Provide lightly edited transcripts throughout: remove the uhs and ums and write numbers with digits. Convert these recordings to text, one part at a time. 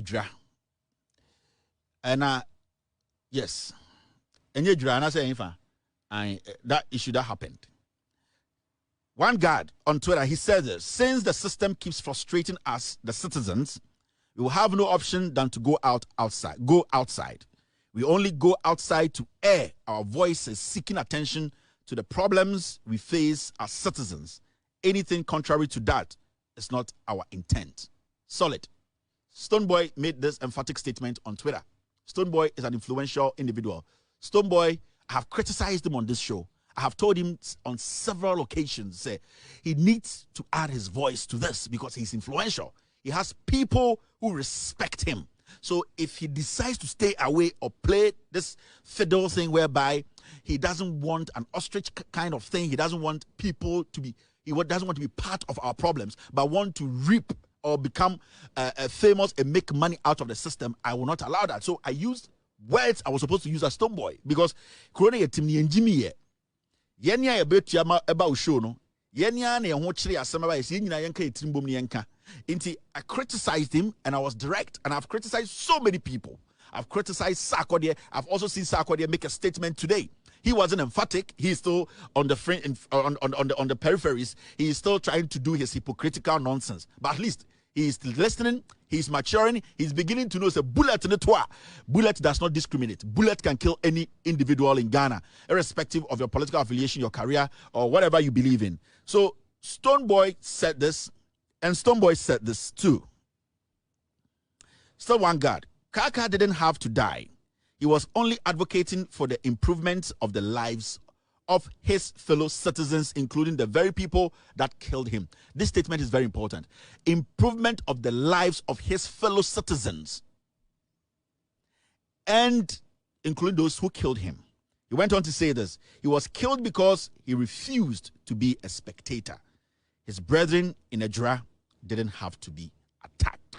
Ejura. And yes. And Ejura, and I say, that issue that happened. One guard on Twitter, he said this: since the system keeps frustrating us, the citizens, we will have no option than to go outside. We only go outside to air our voices, seeking attention to the problems we face as citizens. Anything contrary to that is not our intent. Solid. Stonebwoy made this emphatic statement on Twitter. Stonebwoy is an influential individual. Stonebwoy, I have criticized him on this show. I have told him on several occasions, he needs to add his voice to this because he's influential. He has people who respect him. So if he decides to stay away or play this fiddle thing whereby he doesn't want an ostrich kind of thing, he doesn't want people to be, he doesn't want to be part of our problems, but want to reap or become famous and make money out of the system, I will not allow that. So I used words I was supposed to use as Stonebwoy because Corona Yetimni and Jimmy Yenya Yabetiama about show no. Yenya ne hochri asema is yina yenka etimbom ne yenka. Inti I criticized him and I was direct, and I've criticized so many people. I've criticized Sarkodie. I've also seen Sarkodie make a statement today. He wasn't emphatic. He's still on the on the peripheries. He's still trying to do his hypocritical nonsense. But at least he's listening. He's maturing. He's beginning to know it's a bullet in the toit. Bullet does not discriminate. Bullet can kill any individual in Ghana, irrespective of your political affiliation, your career, or whatever you believe in. So Stonebwoy said this, and Stonebwoy said this too. Still one guard. Kaka didn't have to die. He was only advocating for the improvement of the lives of his fellow citizens, including the very people that killed him. This statement is very important. Improvement of the lives of his fellow citizens, and including those who killed him. He went on to say this: he was killed because he refused to be a spectator. His brethren in Ejura didn't have to be attacked.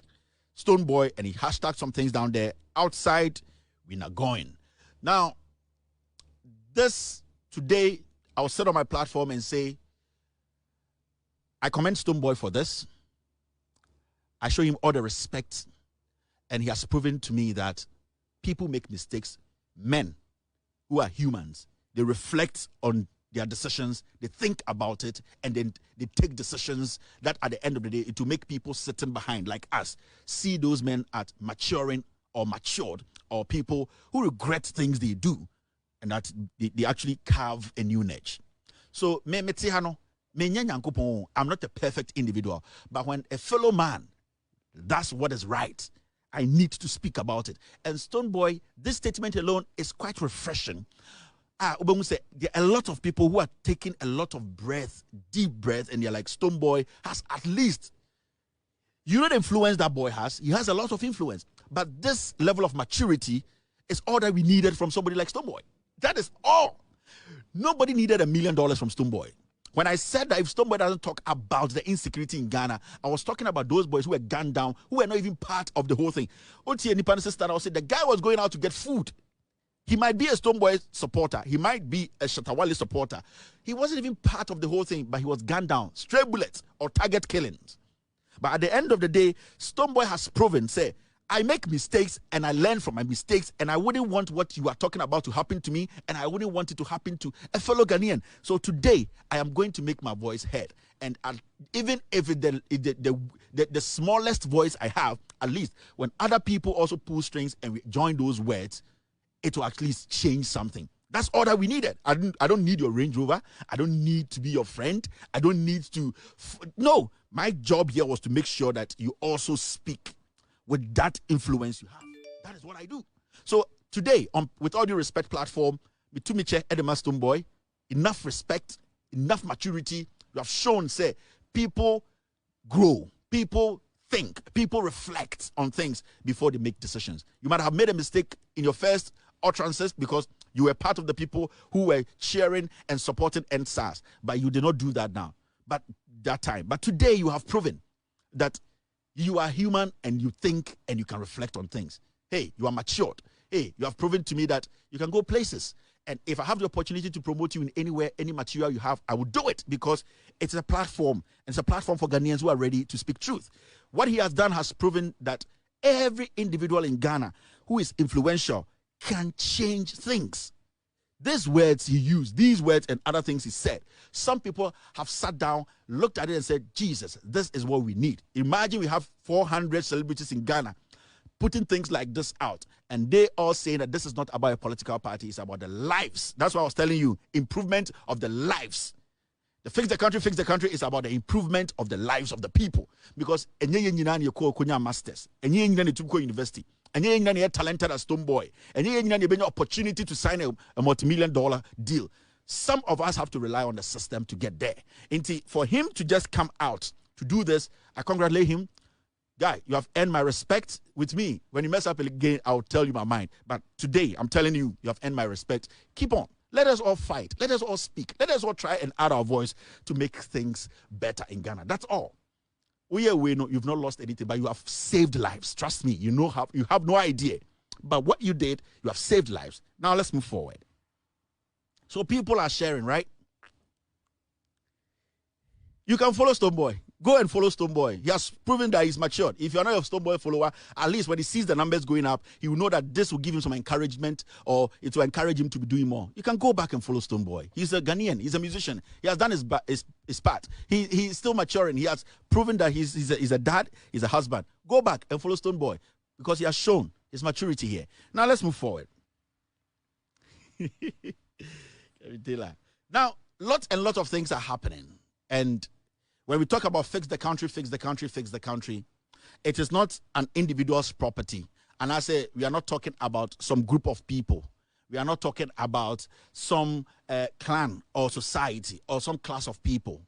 Stonebwoy, and he hashtagged some things down there. Outside, we're not going. Now, this today, I'll sit on my platform and say, I commend Stonebwoy for this. I show him all the respect, and he has proven to me that people make mistakes. Men who are humans, they reflect on their decisions, they think about it, and then they take decisions that at the end of the day, it will make people sitting behind like us see those men at maturing or matured, or people who regret things they do, and that they actually carve a new niche. So, I'm not a perfect individual, but when a fellow man does what is right, I need to speak about it. And Stonebwoy, this statement alone is quite refreshing. There are a lot of people who are taking a lot of breath, deep breath, and they're like, Stonebwoy has at least, you know the influence that boy has? He has a lot of influence. But this level of maturity is all that we needed from somebody like Stonebwoy. That is all. Nobody needed $1 million from Stonebwoy. When I said that if Stonebwoy doesn't talk about the insecurity in Ghana, I was talking about those boys who were gunned down, who were not even part of the whole thing. The guy was going out to get food. He might be a Stonebwoy supporter. He might be a Shatta Tweets supporter. He wasn't even part of the whole thing, but he was gunned down. Stray bullets or target killings. But at the end of the day, Stonebwoy has proven, say, I make mistakes and I learn from my mistakes, and I wouldn't want what you are talking about to happen to me, and I wouldn't want it to happen to a fellow Ghanaian. So today, I am going to make my voice heard. And even if the smallest voice I have, at least when other people also pull strings and we join those words, it will at least change something. That's all that we needed. I don't need your Range Rover. I don't need to be your friend. I don't need to. No, my job here was to make sure that you also speak with that influence you have. That is what I do. So today, with all due respect platform, Mitumiche Edema Stonebwoy, enough respect, enough maturity. You have shown, say, people grow, people think, people reflect on things before they make decisions. You might have made a mistake in your first utterances because you were part of the people who were cheering and supporting NSAS, but you did not do that now. But that time. But today you have proven that you are human and you think and you can reflect on things. Hey, you are matured. Hey, you have proven to me that you can go places. And if I have the opportunity to promote you in anywhere, any material you have, I will do it because it's a platform. It's a platform for Ghanaians who are ready to speak truth. What he has done has proven that every individual in Ghana who is influential can change things. These words he used, these words and other things he said, some people have sat down, looked at it and said, Jesus, this is what we need. Imagine we have 400 celebrities in Ghana putting things like this out, and they all saying that this is not about a political party, it's about the lives. That's why I was telling you, improvement of the lives. The fix the country is about the improvement of the lives of the people. Because masters, university, and you're talented as Stonebwoy, and you're an opportunity to sign a multi-million-dollar deal. Some of us have to rely on the system to get there. And for him to just come out to do this, I congratulate him. Guy, you have earned my respect with me. When you mess up again, I'll tell you my mind. But today, I'm telling you, you have earned my respect. Keep on. Let us all fight. Let us all speak. Let us all try and add our voice to make things better in Ghana. That's all. You've not lost anything, but you have saved lives. Trust me, you have no idea. But what you did, you have saved lives. Now let's move forward. So people are sharing, right? You can follow Stonebwoy. Go and follow Stonebwoy. He has proven that he's matured. If you're not a Stonebwoy follower, at least when he sees the numbers going up, he will know that this will give him some encouragement, or it will encourage him to be doing more. You can go back and follow Stonebwoy. He's a Ghanaian. He's a musician. He has done his part. He's still maturing. He has proven that he's a dad, he's a husband. Go back and follow Stonebwoy because he has shown his maturity here. Now let's move forward. Kelvin Taylor. Now, lots and lots of things are happening. And when we talk about fix the country, it is not an individual's property. And I say we are not talking about some group of people. We are not talking about some clan or society or some class of people.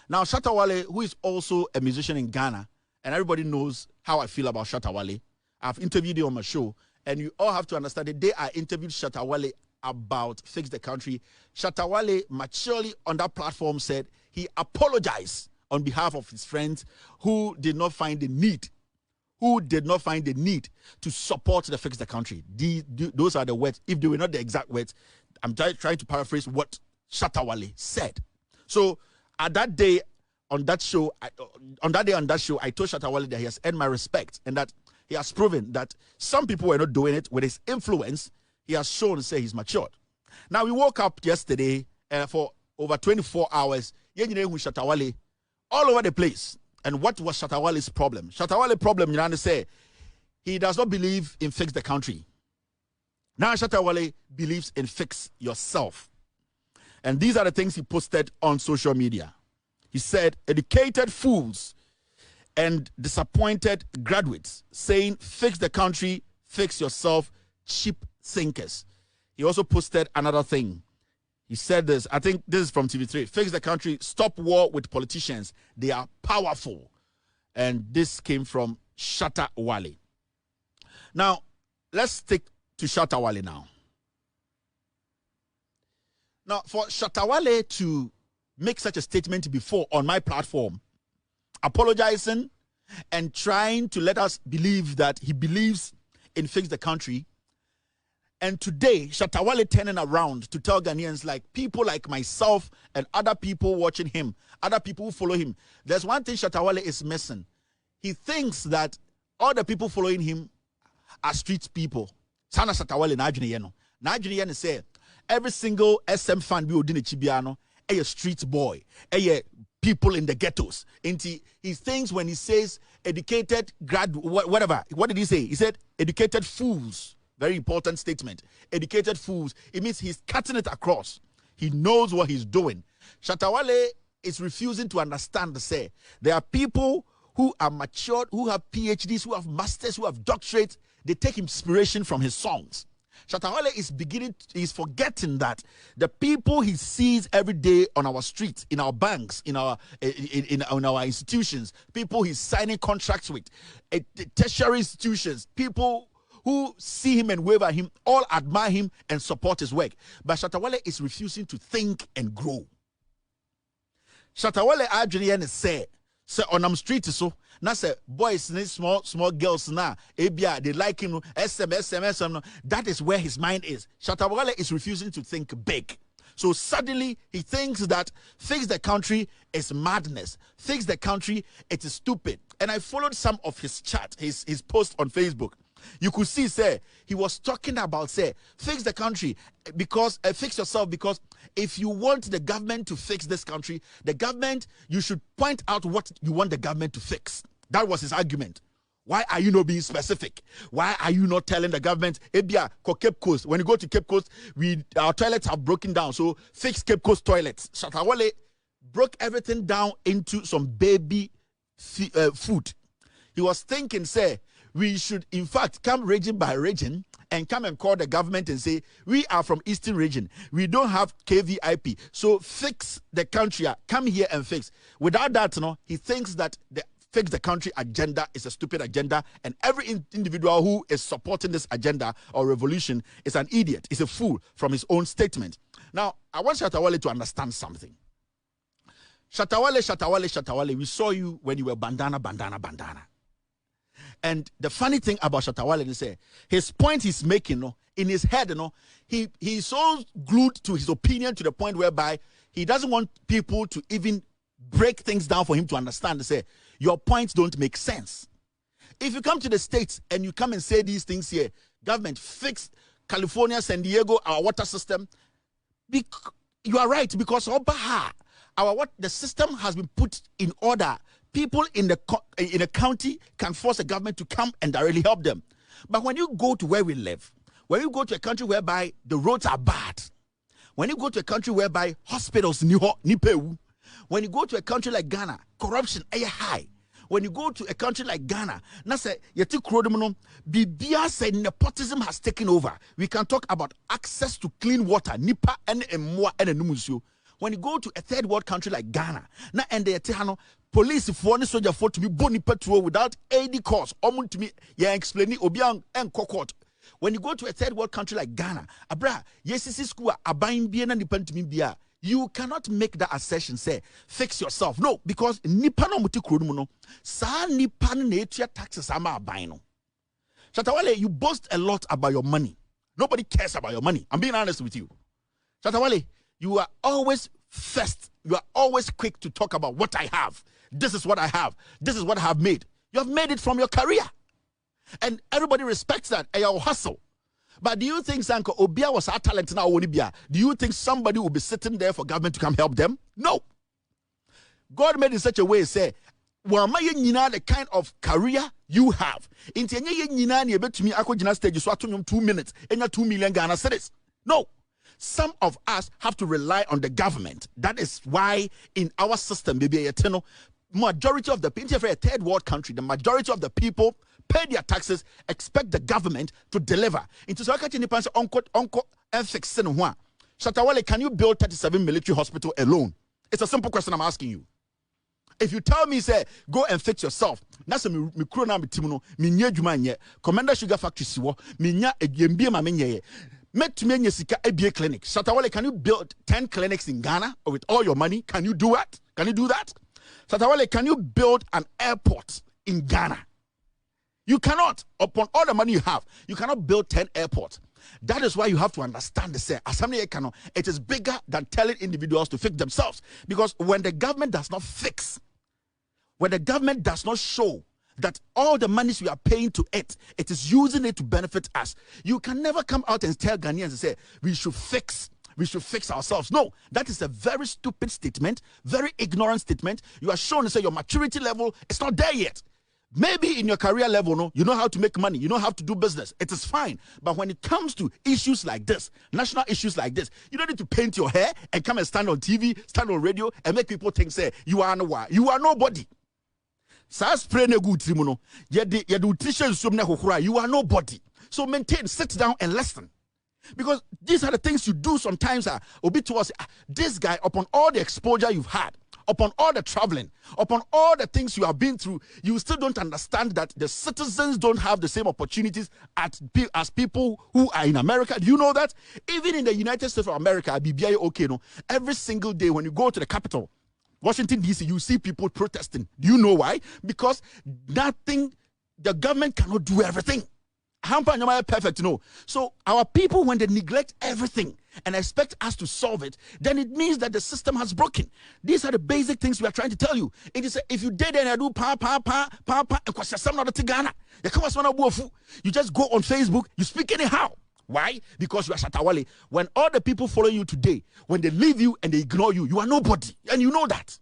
Now, Shatta Wale, who is also a musician in Ghana, and everybody knows how I feel about Shatta Wale. I've interviewed him on my show, and you all have to understand the day I interviewed Shatta Wale about Fix the Country, Shatta Wale maturely on that platform said he apologized on behalf of his friends who did not find the need to support the Fix the Country. Those are the words. If they were not the exact words, I'm trying to paraphrase what Shatta Wale said. So at that day on that show, I told Shatta Wale that he has earned my respect and that he has proven that some people were not doing it with his influence. He has shown to say he's matured. Now, we woke up yesterday for over 24 hours, Shatta Wale all over the place. And what was Shatta Wale's problem? Shatta Wale's problem, you understand, he does not believe in Fix the Country. Now, Shatta Wale believes in Fix Yourself. And these are the things he posted on social media. He said, educated fools and disappointed graduates saying, fix the country, fix yourself, cheap thinkers. He also posted another thing. He said this, I think this is from TV3, fix the country, stop war with politicians. They are powerful. And this came from Shatta Wale. Now, let's stick to Shatta Wale now. Now, for Shatta Wale to make such a statement before on my platform, apologizing and trying to let us believe that he believes in Fix the Country, and today, Shatta Wale turning around to tell Ghanaians, like people like myself and other people watching him, other people who follow him, there's one thing Shatta Wale is missing. He thinks that all the people following him are street people. Sana Shatta Wale na adwene ye no. Na adwene ye ne say every single SM fan bi odi ne chibiano, a street boy, a people in the ghettos. And he thinks when he says educated whatever, what did he say? He said educated fools. Very important statement. Educated fools. It means he's cutting it across. He knows what he's doing. Shatta Wale is refusing to understand the say. There are people who are matured, who have PhDs, who have masters, who have doctorates. They take inspiration from his songs. Shatta Wale is forgetting that the people he sees every day on our streets, in our banks, in our institutions, people he's signing contracts with, tertiary institutions, people who see him and wave at him, all admire him and support his work. But Shatta Wale is refusing to think and grow. Shatta Wale adwene say on am street so na say boys small girls na ebia they like him SMS. That is where his mind is. Shatta Wale is refusing to think big. So suddenly he thinks that Fix the Country is madness. Fix the Country, it is stupid. and I followed some of his chat, his post on Facebook. You could see, say, he was talking about, say, fix the country because, fix yourself, because if you want the government to fix this country, the government, you should point out what you want the government to fix. That was his argument. Why are you not being specific? Why are you not telling the government, Ebia, Cape Coast, when you go to Cape Coast, our toilets have broken down, so fix Cape Coast toilets. Shatta Wale broke everything down into some baby food. He was thinking, say, we should, in fact, come region by region and come and call the government and say, we are from Eastern region. We don't have KVIP. So fix the country. Come here and fix. Without that, he thinks that the fix the country agenda is a stupid agenda, and every individual who is supporting this agenda or revolution is an idiot, is a fool from his own statement. Now, I want Shatta Wale to understand something. Shatta Wale, we saw you when you were bandana. And the funny thing about Shatta Wale is his point he's making, in his head, he's so glued to his opinion to the point whereby he doesn't want people to even break things down for him to understand. Say, your points don't make sense. If you come to the States and you come and say these things here, government fix California, San Diego, our water system, you are right, because the system has been put in order. People in a county can force a government to come and directly help them. But when you go to where we live, when you go to a country whereby the roads are bad, when you go to a country whereby hospitals nipewu, when you go to a country like Ghana, corruption is high. When you go to a country like Ghana, nepotism has taken over. We can talk about access to clean water, nipa and emwa and numusio. When you go to a third world country like Ghana, na and the police for any soldier for to be boni petrol without AD cost, to me, explain obiang and court. When you go to a third world country like Ghana, abra, yes, school abayin bien and depend to me bia. You cannot make that assertion, say, fix yourself. No, because nipa no muti krudumo sa nipa ne taxes ama abayin. Shatta Wale, you boast a lot about your money. Nobody cares about your money. I'm being honest with you. Shatta Wale, you are always first. You are always quick to talk about what I have. This is what I have. This is what I have made. You have made it from your career. And everybody respects that. And your hustle. But do you think Sanko Obia was our talent now? Do you think somebody will be sitting there for government to come help them? No. God made in such a way, say, the kind of career you have. In 2 minutes, and 2 million Ghana cedis. No. Some of us have to rely on the government. That is why in our system, majority of the people, if a third world country, the majority of the people pay their taxes, expect the government to deliver. Into Shatta Wale, can you build 37 military hospital alone? It's a simple question I'm asking you. If you tell me, say, go and fix yourself, that's a Commander Sugar Factory siwo, minya ejembie ma menye. Met me sika ebie clinic. Shatta Wale, can you build 10 clinics in Ghana with all your money? Can you do that? Can you do that? Shatta Wale, can you build an airport in Ghana? You cannot. Upon all the money you have, you cannot build 10 airports. That is why you have to understand the say. It is bigger than telling individuals to fix themselves. Because when the government does not fix, when the government does not show that all the monies we are paying to it, it is using it to benefit us, you can never come out and tell Ghanaians and say, we should fix ourselves. No, that is a very stupid statement, very ignorant statement. You are shown to say your maturity level is not there yet. Maybe in your career level, no, you know how to make money, you know how to do business. It is fine. But when it comes to issues like this, national issues like this, you don't need to paint your hair and come and stand on TV, stand on radio, and make people think, say, you are nobody. You are nobody. So maintain, sit down and listen. Because these are the things you do sometimes. This guy, upon all the exposure you've had, upon all the traveling, upon all the things you have been through, you still don't understand that the citizens don't have the same opportunities as people who are in America. Do you know that? Even in the United States of America, every single day when you go to the Capitol, Washington, D.C., you see people protesting. Do you know why? Because the government cannot do everything. Hamper and perfect, no. So our people, when they neglect everything and expect us to solve it, then it means that the system has broken. These are the basic things we are trying to tell you. It is if you did and do you just go on Facebook, you speak anyhow. Why? Because you are Shatta Wale. When all the people follow you today, when they leave you and they ignore you, you are nobody. And you know that.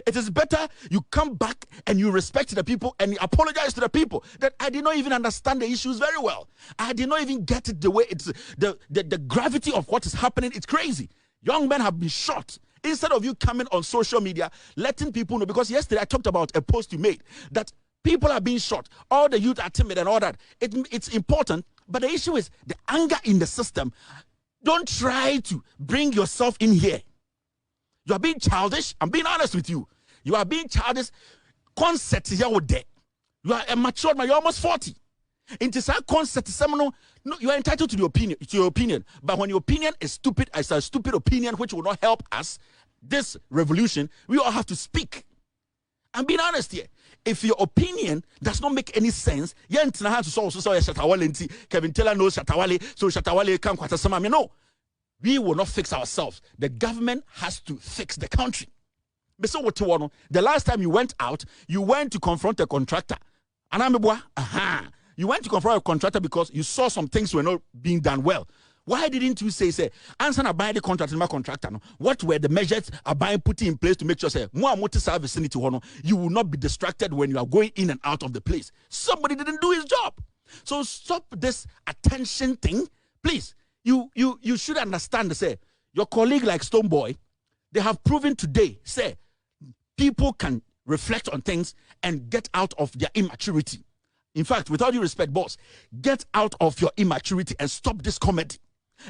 It is better you come back and you respect the people and you apologize to the people that I did not even understand the issues very well. I did not even get it the way it's the gravity of what is happening. It's crazy. Young men have been shot. Instead of you coming on social media, letting people know, because yesterday I talked about a post you made that people are being shot. All the youth are timid and all that. It's important. But the issue is the anger in the system. Don't try to bring yourself in here. You are being childish. I'm being honest with you. You are being childish. Concept here with that. You are a matured man. You're almost 40. It is a concept. No, you are entitled to your opinion. But when your opinion is stupid, it's a stupid opinion which will not help us, this revolution, we all have to speak. I'm being honest here. If your opinion does not make any sense, Kelvin Taylor knows Shatta Wale, so Shatta Wale can't quite some. No, we will not fix ourselves. The government has to fix the country. The last time you went out, you went to confront a contractor. You went to confront a contractor because you saw some things were not being done well. Why didn't you say, answer na buy the contract in my contractor? No? What were the measures buying put in place to make sure, you will not be distracted when you are going in and out of the place? Somebody didn't do his job. So stop this attention thing, please. You should understand, your colleague like Stonebwoy, they have proven today, people can reflect on things and get out of their immaturity. In fact, with all due respect, boss, get out of your immaturity and stop this comedy.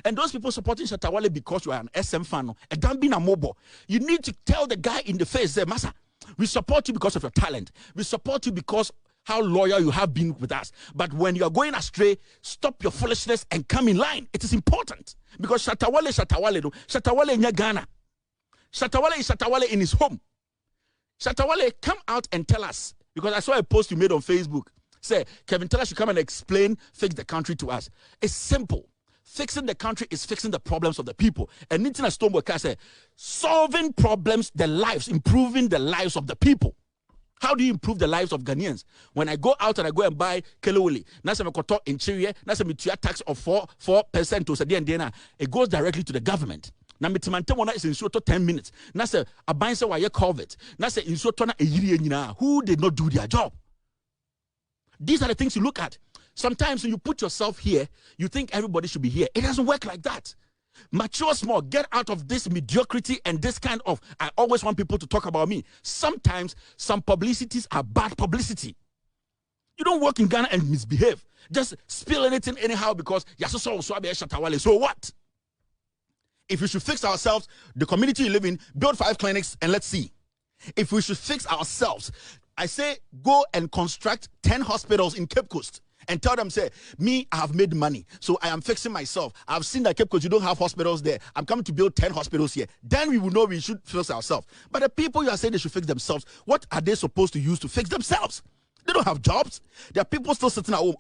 And those people supporting Shatta Wale because you are an SM fan, a Gambina mobile, you need to tell the guy in the face, Massa, we support you because of your talent. We support you because how loyal you have been with us. But when you are going astray, stop your foolishness and come in line. It is important. Because Shatta Wale, Shatta Wale in Ghana. Shatta Wale is Shatta Wale in his home. Shatta Wale, come out and tell us. Because I saw a post you made on Facebook. Say, Kelvin Taylor should come and explain, fix the country to us. It's simple. Fixing the country is fixing the problems of the people. And Nitina Stonebwoy can say, solving problems, the lives, improving the lives of the people. How do you improve the lives of Ghanaians? When I go out and I go and buy kelewele, in Chile, tax of 4% to Sadian, it goes directly to the government. Na mitimante is in short 10 minutes. Nasa abanse wa ye COVID. Nasa in short a yiri who did not do their job. These are the things you look at. Sometimes when you put yourself here, you think everybody should be here. It doesn't work like that. Mature small. Get out of this mediocrity and this kind of, I always want people to talk about me. Sometimes some publicities are bad publicity. You don't work in Ghana and misbehave. Just spill anything anyhow because so what? If we should fix ourselves, the community you live in, build 5 clinics and let's see. If we should fix ourselves, I say go and construct 10 hospitals in Cape Coast and tell them, I have made money, so I am fixing myself. I've seen that Cape Coast, you don't have hospitals there. I'm coming to build 10 hospitals here. Then we will know we should fix ourselves. But the people you are saying they should fix themselves, what are they supposed to use to fix themselves? They don't have jobs. There are people still sitting at home.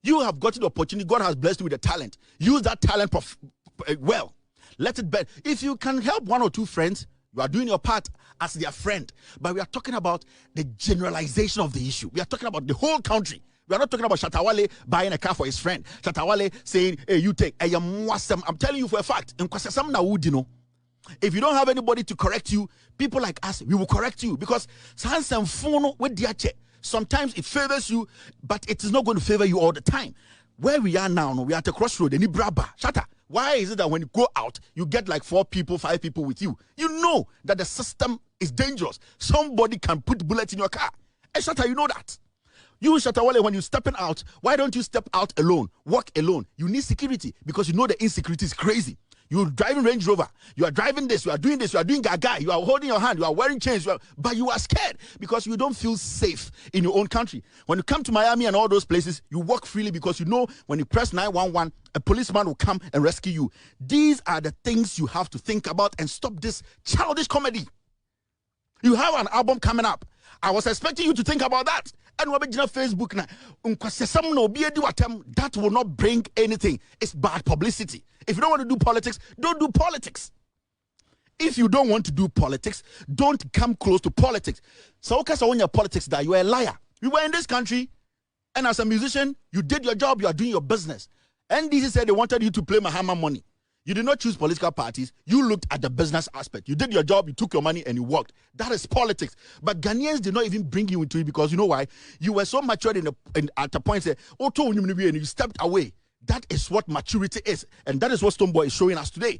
You have got the opportunity. God has blessed you with a talent. Use that talent well. Let it be. If you can help 1 or 2 friends, you are doing your part as their friend. But we are talking about the generalization of the issue. We are talking about the whole country. We are not talking about Shatta Wale buying a car for his friend. Shatta Wale saying, hey, you take. I'm telling you for a fact. If you don't have anybody to correct you, people like us, we will correct you. Because sometimes it favors you, but it is not going to favor you all the time. Where we are now, we are at a crossroad. Shatta, why is it that when you go out, you get like 4 people, 5 people with you? You know that the system is dangerous. Somebody can put bullets in your car. And Shatta, you know that. You, Shatta Wale, when you're stepping out, why don't you step out alone? Walk alone. You need security because you know the insecurity is crazy. You're driving Range Rover. You are driving this. You are doing this. You are doing gaga. You are holding your hand. You are wearing chains. But you are scared because you don't feel safe in your own country. When you come to Miami and all those places, you walk freely because you know when you press 911, a policeman will come and rescue you. These are the things you have to think about and stop this childish comedy. You have an album coming up. I was expecting you to think about that. And we're Facebook now. That will not bring anything. It's bad publicity. If you don't want to do politics, don't do politics. If you don't want to do politics, don't come close to politics. So, okay, so when you're politics, that you are a liar. You were in this country, and as a musician, you did your job, you are doing your business. NDC said they wanted you to play Mahama money. You did not choose political parties. You looked at the business aspect. You did your job, you took your money, and you worked. That is politics. But Ghanaians did not even bring you into it because you know why? You were so matured at the point that you stepped away. That is what maturity is. And that is what Stonebwoy is showing us today.